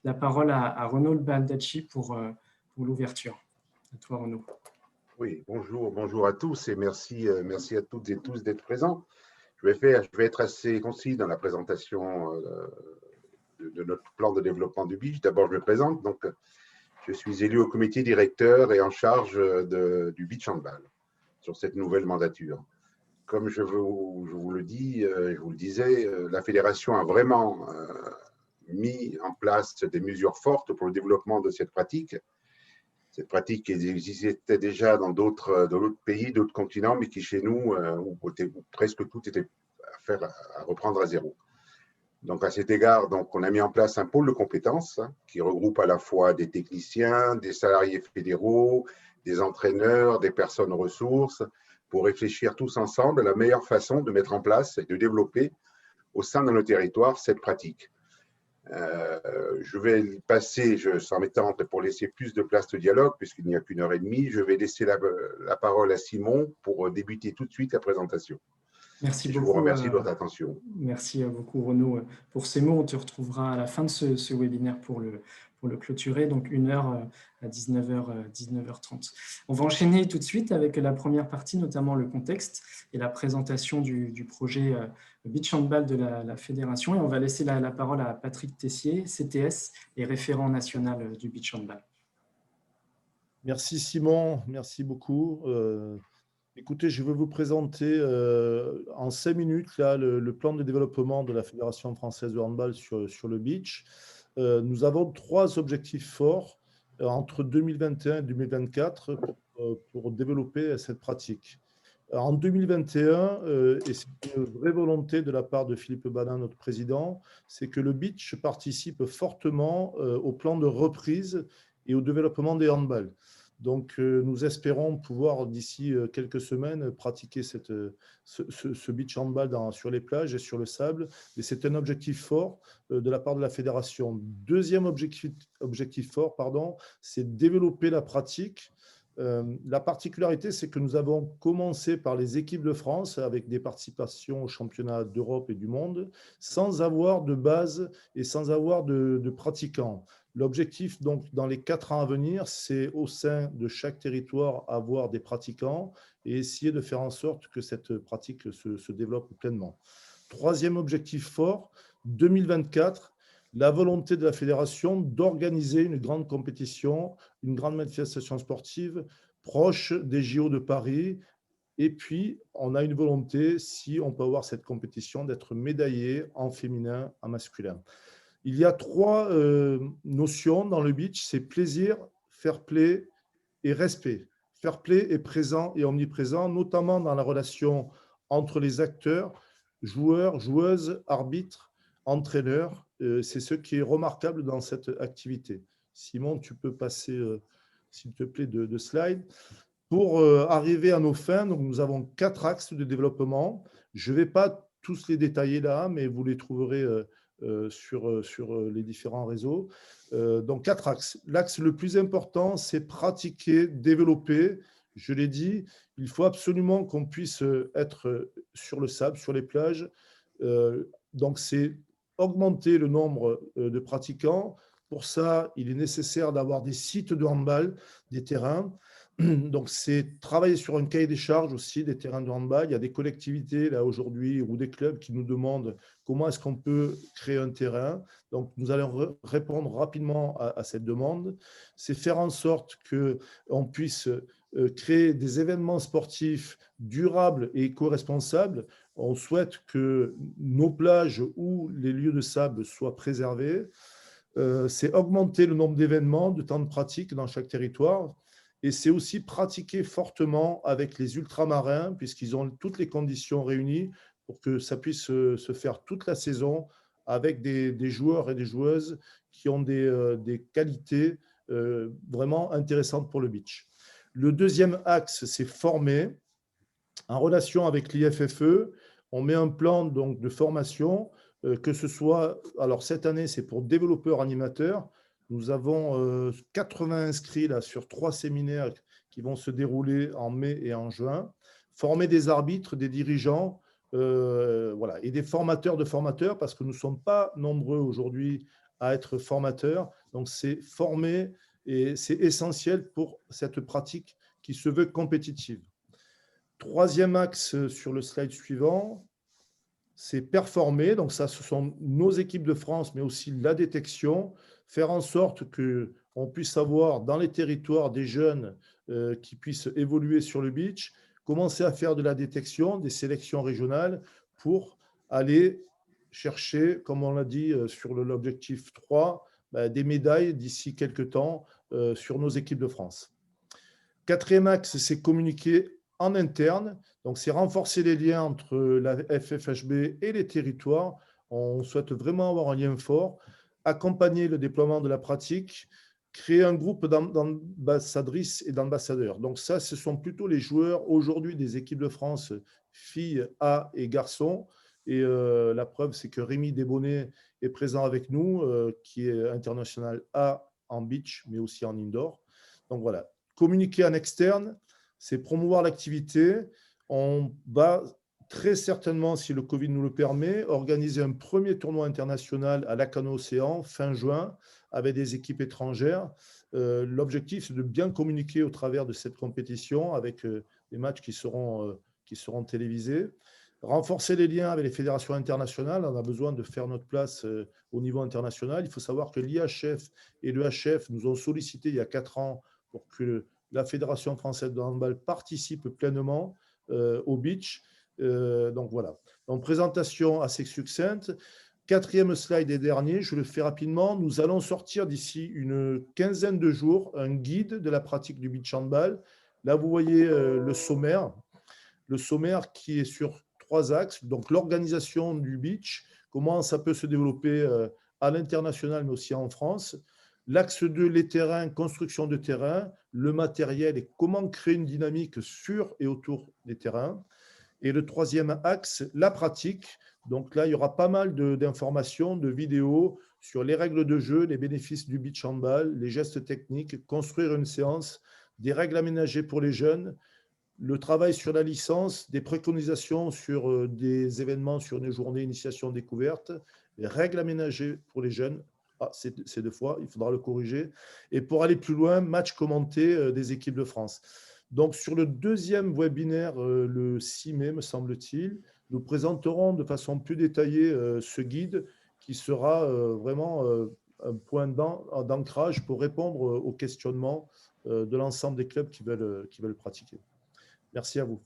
La parole à Renaud Baldacci pour l'ouverture. À toi, Renaud. Oui, bonjour à tous et merci à toutes et tous d'être présents. Je vais être assez concis dans la présentation de notre plan de développement du beach. D'abord, je me présente. Donc, je suis élu au comité directeur et en charge du beach handball sur cette nouvelle mandature. Comme je vous le dis, je vous le disais, la fédération a vraiment mis en place des mesures fortes pour le développement de cette pratique. Cette pratique qui existait déjà dans d'autres pays, d'autres continents, mais qui chez nous, où presque tout était à reprendre à zéro. Donc, à cet égard, donc, on a mis en place un pôle de compétences qui regroupe à la fois des techniciens, des salariés fédéraux, des entraîneurs, des personnes ressources, pour réfléchir tous ensemble à la meilleure façon de mettre en place et de développer au sein de nos territoires cette pratique. Je vais passer, sans m'étendre pour laisser plus de place au dialogue, puisqu'il n'y a qu'une heure et demie, je vais laisser la parole à Simon pour débuter tout de suite la présentation. Merci beaucoup. Je vous remercie de votre attention. Merci beaucoup, Renaud, pour ces mots. On te retrouvera à la fin de ce webinaire pour le clôturer, donc 1 heure à 19h30. On va enchaîner tout de suite avec la première partie, notamment le contexte et la présentation du projet Beach Handball de la Fédération. Et on va laisser la parole à Patrick Tessier, CTS et référent national du Beach Handball. Merci Simon, merci beaucoup. Écoutez, je vais vous présenter en 5 minutes là, le plan de développement de la Fédération française de handball sur le beach. Nous avons 3 objectifs forts entre 2021 et 2024 pour développer cette pratique. En 2021, et c'est une vraie volonté de la part de Philippe Banin, notre président, c'est que le beach participe fortement au plan de reprise et au développement des handballs. Donc, nous espérons pouvoir, d'ici quelques semaines, pratiquer ce beach handball sur les plages et sur le sable. Et c'est un objectif fort de la part de la fédération. Deuxième objectif fort, c'est développer la pratique. La particularité, c'est que nous avons commencé par les équipes de France avec des participations aux championnats d'Europe et du monde, sans avoir de base et sans avoir de pratiquants. L'objectif, donc, dans les 4 ans à venir, c'est au sein de chaque territoire avoir des pratiquants et essayer de faire en sorte que cette pratique se développe pleinement. Troisième objectif fort, 2024, la volonté de la fédération d'organiser une grande compétition, une grande manifestation sportive proche des JO de Paris. Et puis, on a une volonté, si on peut avoir cette compétition, d'être médaillé en féminin, en masculin. Il y a 3 notions dans le beach, c'est plaisir, fair play et respect. Fair play est présent et omniprésent, notamment dans la relation entre les acteurs, joueurs, joueuses, arbitres, entraîneurs. C'est ce qui est remarquable dans cette activité. Simon, tu peux passer, s'il te plaît, de slide. Pour arriver à nos fins, donc nous avons 4 axes de développement. Je ne vais pas tous les détailler là, mais vous les trouverez sur les différents réseaux. Donc, 4 axes. L'axe le plus important, c'est pratiquer, développer. Je l'ai dit, il faut absolument qu'on puisse être sur le sable, sur les plages. Donc, c'est augmenter le nombre de pratiquants. Pour ça, il est nécessaire d'avoir des sites de handball, des terrains. Donc, c'est travailler sur un cahier des charges aussi des terrains de handball. Il y a des collectivités là aujourd'hui ou des clubs qui nous demandent comment est-ce qu'on peut créer un terrain. Donc, nous allons répondre rapidement à cette demande. C'est faire en sorte qu'on puisse créer des événements sportifs durables et éco-responsables. On souhaite que nos plages ou les lieux de sable soient préservés. C'est augmenter le nombre d'événements, de temps de pratique dans chaque territoire. Et c'est aussi pratiquer fortement avec les ultramarins, puisqu'ils ont toutes les conditions réunies pour que ça puisse se faire toute la saison avec des joueurs et des joueuses qui ont des qualités vraiment intéressantes pour le beach. Le deuxième axe, c'est former. En relation avec l'IFFE, on met un plan donc, de formation, que ce soit, alors cette année, c'est pour développeurs animateurs. Nous avons 80 inscrits là, sur 3 séminaires qui vont se dérouler en mai et en juin. former des arbitres, des dirigeants, voilà, et des formateurs de formateurs, parce que nous ne sommes pas nombreux aujourd'hui à être formateurs. Donc, c'est former et c'est essentiel pour cette pratique qui se veut compétitive. Troisième axe sur le slide suivant, c'est performer. Donc ça, ce sont nos équipes de France, mais aussi la détection. Faire en sorte qu'on puisse avoir dans les territoires des jeunes qui puissent évoluer sur le beach, commencer à faire de la détection, des sélections régionales pour aller chercher, comme on l'a dit sur l'objectif 3, des médailles d'ici quelques temps sur nos équipes de France. Quatrième axe, c'est communiquer en interne. Donc, c'est renforcer les liens entre la FFHB et les territoires. On souhaite vraiment avoir un lien fort, accompagner le déploiement de la pratique, créer un groupe d'ambassadrices et d'ambassadeurs. Donc, ça, ce sont plutôt les joueurs aujourd'hui des équipes de France, filles A et garçons. Et la preuve, c'est que Rémi Desbonnets est présent avec nous, qui est international A en beach, mais aussi en indoor. Donc, voilà. Communiquer en externe, c'est promouvoir l'activité. On va très certainement, si le Covid nous le permet, organiser un premier tournoi international à Lacanau-Océan fin juin avec des équipes étrangères. L'objectif, c'est de bien communiquer au travers de cette compétition avec des matchs qui seront télévisés. Renforcer les liens avec les fédérations internationales. On a besoin de faire notre place au niveau international. Il faut savoir que l'IHF et le HF nous ont sollicité il y a 4 ans pour que la Fédération française de handball participe pleinement au beach. Donc voilà. Donc présentation assez succincte. Quatrième slide et dernier, je le fais rapidement. Nous allons sortir d'ici une quinzaine de jours un guide de la pratique du beach handball. Là, vous voyez le sommaire qui est sur 3 axes. Donc l'organisation du beach, comment ça peut se développer à l'international, mais aussi en France. L'axe 2, les terrains, construction de terrain, le matériel et comment créer une dynamique sur et autour des terrains. Et le troisième axe, la pratique. Donc là, il y aura pas mal d'informations, de vidéos sur les règles de jeu, les bénéfices du beach handball, les gestes techniques, construire une séance, des règles aménagées pour les jeunes, le travail sur la licence, des préconisations sur des événements, sur une journée initiation découverte, les règles aménagées pour les jeunes. Ah, c'est 2 fois, il faudra le corriger. Et pour aller plus loin, match commenté des équipes de France. Donc, sur le deuxième webinaire, le 6 mai, me semble-t-il, nous présenterons de façon plus détaillée ce guide qui sera vraiment un point d'ancrage pour répondre aux questionnements de l'ensemble des clubs qui veulent pratiquer. Merci à vous.